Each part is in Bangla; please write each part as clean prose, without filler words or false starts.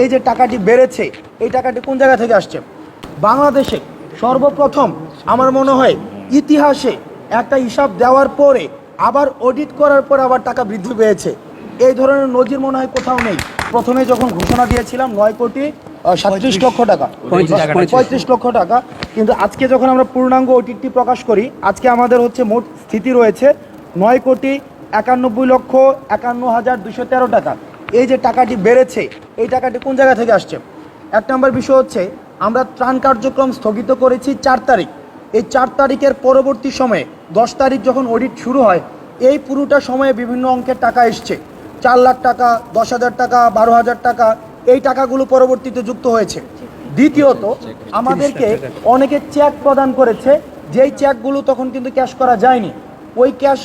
এই যে টাকাটি বেড়েছে, এই টাকাটি কোন জায়গা থেকে আসছে? বাংলাদেশে সর্বপ্রথম আমার মনে হয় ইতিহাসে একটা হিসাব দেওয়ার পরে আবার অডিট করার পরে আবার টাকা বৃদ্ধি পেয়েছে। এই ধরনের নজির মনে হয় কোথাও নেই। প্রথমে যখন ঘোষণা দিয়েছিলাম 9,37,00,000 টাকা, 35 লক্ষ টাকা, কিন্তু আজকে যখন আমরা পূর্ণাঙ্গ অডিটটি প্রকাশ করি, আজকে আমাদের হচ্ছে মোট স্থিতি রয়েছে 9,91,51,213 টাকা। এই যে টাকাটি বেড়েছে, এই টাকাটি কোন জায়গা থেকে আসছে? এক নম্বর বিষয় হচ্ছে আমরা ত্রাণ কার্যক্রম স্থগিত করেছি 4 তারিখ। এই 4 তারিখের পরবর্তী সময়ে 10 তারিখ যখন অডিট শুরু হয়, এই পুরোটা সময়ে বিভিন্ন অঙ্কের টাকা এসছে। 4 লাখ টাকা, 10,000 টাকা, 12,000 টাকা, এই টাকাগুলো পরবর্তীতে যুক্ত হয়েছে। দ্বিতীয়ত আমাদেরকে অনেকে চেক প্রদান করেছে, যেই চেকগুলো তখন কিন্তু ক্যাশ করা যায়নি। ওই ক্যাশ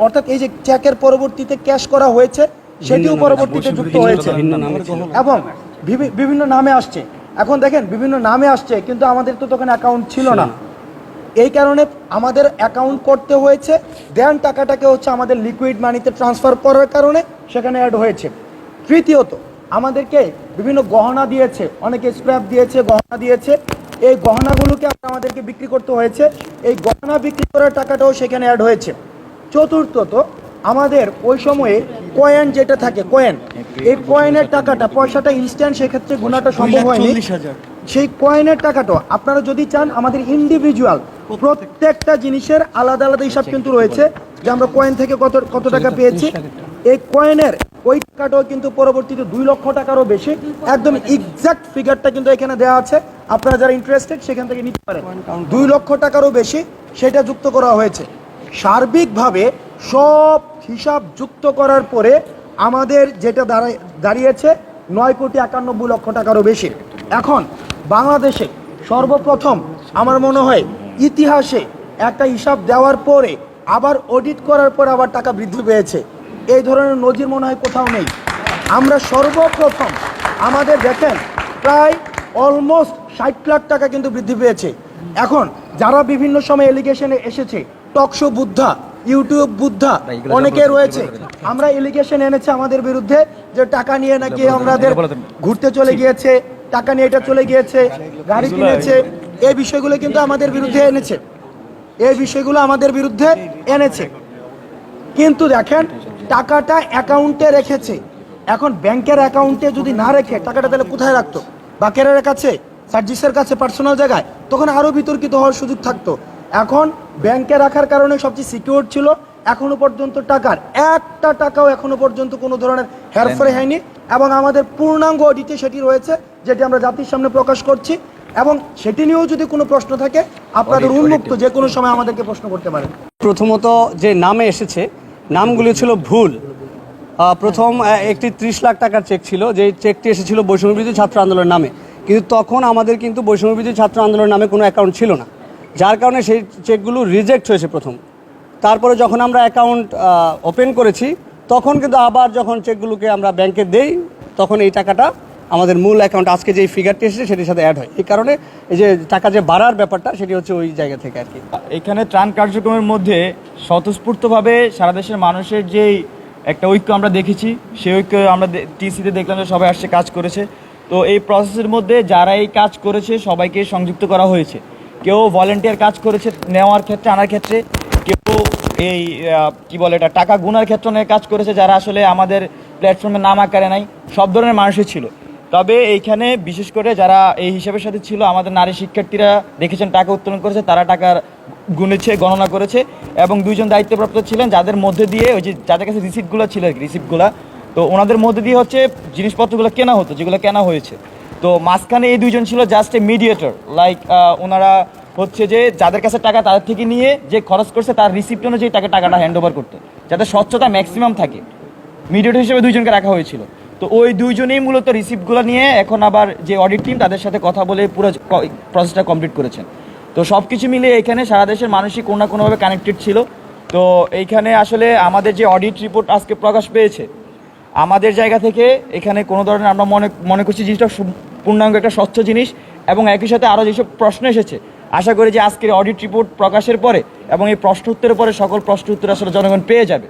অর্থাৎ এই যে চেকের পরবর্তীতে ক্যাশ করা হয়েছে, সেটিও পরবর্তীতে যুক্ত হয়েছে এবং বিভিন্ন নামে আসছে। এখন দেখেন বিভিন্ন নামে আসছে, কিন্তু আমাদের তো তখন অ্যাকাউন্ট ছিল না। এই কারণে আমাদের অ্যাকাউন্ট করতে হয়েছে, দেন টাকাটাকে হচ্ছে আমাদের লিকুইড মানিতে ট্রান্সফার করার কারণে সেখানে অ্যাড হয়েছে। তৃতীয়ত আমাদেরকে বিভিন্ন গহনা দিয়েছে, অনেকে স্ক্র্যাপ দিয়েছে, গহনা দিয়েছে। এই গহনাগুলোকে আমাদেরকে বিক্রি করতে হয়েছে, এই গহনা বিক্রি করার টাকাটাও সেখানে অ্যাড হয়েছে। চতুর্থত আমাদের ওই সময়ে কয়েন যেটা থাকে, কয়েন, এই কয়েনের টাকাটা, পয়সাটা ইনস্ট্যান্ট সেক্ষেত্রে গোনাটা সম্ভব হয়নি। সেই কয়েনের টাকাটা আপনারা যদি চান, আমাদের ইন্ডিভিজুয়াল প্রত্যেকটা জিনিসের আলাদা আলাদা হিসাব কিন্তু রয়েছে, যে আমরা কয়েন থেকে কত টাকা পেয়েছি। এই কয়েনের ওই টাকাটাও কিন্তু পরবর্তীতে 2 লক্ষ টাকারও বেশি, একদম এক্সাক্ট ফিগারটা কিন্তু এখানে দেওয়া আছে, আপনারা যারা ইন্টারেস্টেড সেখান থেকে নিতে পারেন। 2 লক্ষ টাকারও বেশি সেটা যুক্ত করা হয়েছে। সার্বিকভাবে সব হিসাব যুক্ত করার পরে আমাদের যেটা দাঁড়িয়েছে 9,91,00,000 টাকারও বেশি। এখন বাংলাদেশে সর্বপ্রথম আমার মনে হয় ইতিহাসে একটা হিসাব দেওয়ার পরে আবার অডিট করার পর আবার টাকা বৃদ্ধি পেয়েছে। এই ধরনের নজির মনে হয় কোথাও নেই। আমরা সর্বপ্রথম আমাদের দেখেন প্রায় অলমোস্ট 60 লাখ টাকা কিন্তু বৃদ্ধি পেয়েছে। এখন যারা বিভিন্ন সময় এলিগেশনে এসেছে, টকশো বুদ্ধা, ইউটিউব বুদ্ধা অনেকে রয়েছে, আমরা এলিগেশন এনেছে আমাদের বিরুদ্ধে যে টাকা নিয়ে নাকি আমাদের ঘুরতে চলে গিয়েছে, টাকা নিয়ে এটা চলে গিয়েছে, গাড়ি কিনেছে। এই বিষয়গুলো কিন্তু আমাদের বিরুদ্ধে এনেছে, এই বিষয়গুলো আমাদের বিরুদ্ধে এনেছে। কিন্তু দেখেন টাকাটা অ্যাকাউন্টে রেখেছে। এখন ব্যাংকের অ্যাকাউন্টে যদি না রেখে টাকাটা তাহলে কোথায় রাখতো? বাকেরের কাছে, সার্জিসের কাছে, পার্সোনাল জায়গায়, তখন আরও বিতর্কিত হওয়ার সুযোগ থাকতো। এখন ব্যাংকে রাখার কারণে সবচেয়ে সিকিউর ছিল। এখনো পর্যন্ত টাকার একটা টাকাও এখনো পর্যন্ত কোনো ধরনের হেরফের হয়নি, এবং আমাদের পূর্ণাঙ্গ অডিটে সেটি রয়েছে, যেটি আমরা জাতির সামনে প্রকাশ করছি। এবং সেটি নিয়েও যদি কোনো প্রশ্ন থাকে, আপনাদের উন্মুক্ত যে কোনো সময় আমাদেরকে প্রশ্ন করতে পারেন। প্রথমত যে নামে এসেছে, নামগুলি ছিল ভুল। প্রথম একটি 30 লাখ টাকার চেক ছিল, যে চেকটি এসেছিল বৈষম্যবিরোধী ছাত্র আন্দোলনের নামে, কিন্তু তখন আমাদের কিন্তু বৈষম্যবিরোধী ছাত্র আন্দোলনের নামে কোনো অ্যাকাউন্ট ছিল না, যার কারণে সেই চেকগুলো রিজেক্ট হয়েছে প্রথম। তারপরে যখন আমরা অ্যাকাউন্ট ওপেন করেছি, তখন কিন্তু আবার যখন চেকগুলোকে আমরা ব্যাংকে দেই, তখন এই টাকাটা আমাদের মূল অ্যাকাউন্ট, আজকে যে ফিগারটি এসেছে সেটির সাথে অ্যাড হয়। এই কারণে এই যে টাকা যে বাড়ার ব্যাপারটা, সেটি হচ্ছে ওই জায়গা থেকে আর কি। এখানে ত্রাণ কার্যক্রমের মধ্যে স্বতঃস্ফূর্তভাবে সারা দেশের মানুষের যেই একটা ঐক্য আমরা দেখেছি, সেই ঐক্য আমরা টিসিতে দেখলাম যে সবাই আসছে, কাজ করেছে। তো এই প্রসেসের মধ্যে যারা এই কাজ করেছে সবাইকে সংযুক্ত করা হয়েছে। কেউ ভলেন্টিয়ার কাজ করেছে নেওয়ার ক্ষেত্রে, আনার ক্ষেত্রে, কেউ এই কি বলে এটা টাকা গুনার ক্ষেত্রে অনেক কাজ করেছে, যারা আসলে আমাদের প্ল্যাটফর্মে নাম আকারে নাই। সব ধরনের মানুষই ছিল। তবে এইখানে বিশেষ করে যারা এই হিসাবের সাথে ছিল, আমাদের নারী শিক্ষার্থীরা দেখেছেন টাকা উত্তোলন করেছে, তারা টাকার গুনেছে, গণনা করেছে, এবং 2 জন দায়িত্বপ্রাপ্ত ছিলেন, যাদের মধ্যে দিয়ে ওই যে যাদের কাছে রিসিপ্টগুলো ছিল, রিসিপ্টগুলো, তো ওনাদের মধ্যে দিয়ে হচ্ছে জিনিসপত্রগুলো কেনা হতো, যেগুলো কেনা হয়েছে। তো মাঝখানে এই 2 জন ছিল জাস্ট এ মিডিয়েটর, লাইক ওনারা হচ্ছে যে যাদের কাছে টাকা তাদের থেকে নিয়ে যে খরচ করছে তার রিসিপ্ট অনুযায়ী টাকাটা হ্যান্ড ওভার করতো, যাতে স্বচ্ছতা ম্যাক্সিমাম থাকে। মিডিয়েটর হিসেবে 2 জনকে রাখা হয়েছিল। তো ওই 2 জনেই মূলত রিসিপ্টগুলো নিয়ে এখন আবার যে অডিট টিম, তাদের সাথে কথা বলে পুরো প্রসেসটা কমপ্লিট করেছেন। তো সব কিছু মিলিয়ে এখানে সারা দেশের মানুষই কোনো না কোনোভাবে কানেক্টেড ছিল। তো এইখানে আসলে আমাদের যে অডিট রিপোর্ট আজকে প্রকাশ পেয়েছে, আমাদের জায়গা থেকে এখানে কোনো ধরনের আমরা মনে করছি জিনিসটা পূর্ণাঙ্গ একটা স্বচ্ছ জিনিস, এবং একই সাথে আরও যেসব প্রশ্ন এসেছে, আশা করি যে আজকের অডিট রিপোর্ট প্রকাশের পরে এবং এই প্রশ্ন উত্তরের পরে সকল প্রশ্ন উত্তর আসলে জনগণ পেয়ে যাবে।